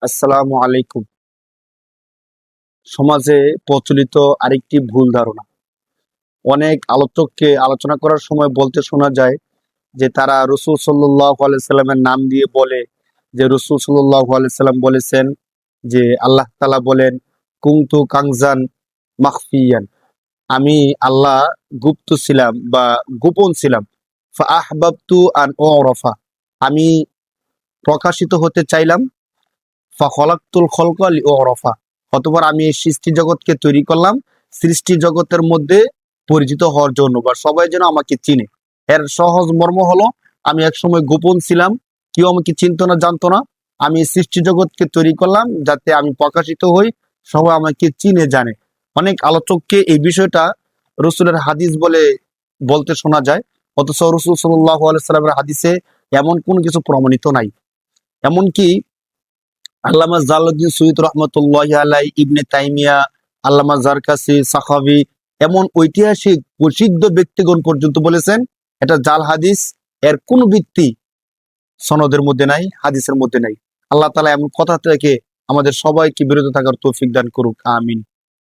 আসসালামু আলাইকুম। সমাজে প্রচলিত আরেকটি ভুল ধারণা। অনেক আলোচককে আলোচনা করার সময় বলতে শোনা যায় যে তারা রসুল সাল্লাল্লাহু আলাইহি সাল্লামের নাম দিয়ে বলে যে রসুল সাল্লাল্লাহু আলাইহি সাল্লাম বলেছেন যে আল্লাহ তাআলা বলেন কুনতু কানজান মাখফিয়ান। আমি আল্লাহ গুপ্ত ছিলাম বা গোপন ছিলাম। ফা আহবাবতু আন উরাফা। আমি প্রকাশিত হতে চাইলাম। ফা খলাকতুল খলকা লিউরাফা। অতঃপর আমি এই সৃষ্টি জগৎকে তৈরি করলাম সৃষ্টি জগতের মধ্যে পরিচিত হওয়ার জন্য বা সবাই যেন আমাকে চিনে। এর সহজ মর্ম হলো আমি একসময় গোপন ছিলাম, কেউ আমাকে চিনতো না, জানতো না। আমি এই সৃষ্টি জগৎকে তৈরি করলাম যাতে আমি প্রকাশিত হই, সবাই আমাকে চিনে জানে। অনেক আলোচককে এই বিষয়টা রসুলের হাদিস বলে বলতে শোনা যায়, অথচ রসুল সাল্লাল্লাহু আলাইহি সাল্লামের হাদিসে এমন কোনো কিছু প্রমাণিত নাই। এমনকি আল্লামা জালালউদ্দিন সৈয়দ রহমতুল্লাহি আলাই, ইবনে তাইমিয়া, আল্লামা জারকাসি, সাখাভি এমন ঐতিহাসিক প্রসিদ্ধ ব্যক্তিগণ পর্যন্ত বলেছেন এটা জাল হাদিস। এর কোনো ভিত্তি সনদের মধ্যে নাই, হাদিসের মধ্যে নাই। আল্লাহ তাআলা এমন কথা থেকে আমাদের সবাইকে বিরত থাকার তৌফিক দান করুক, আমিন।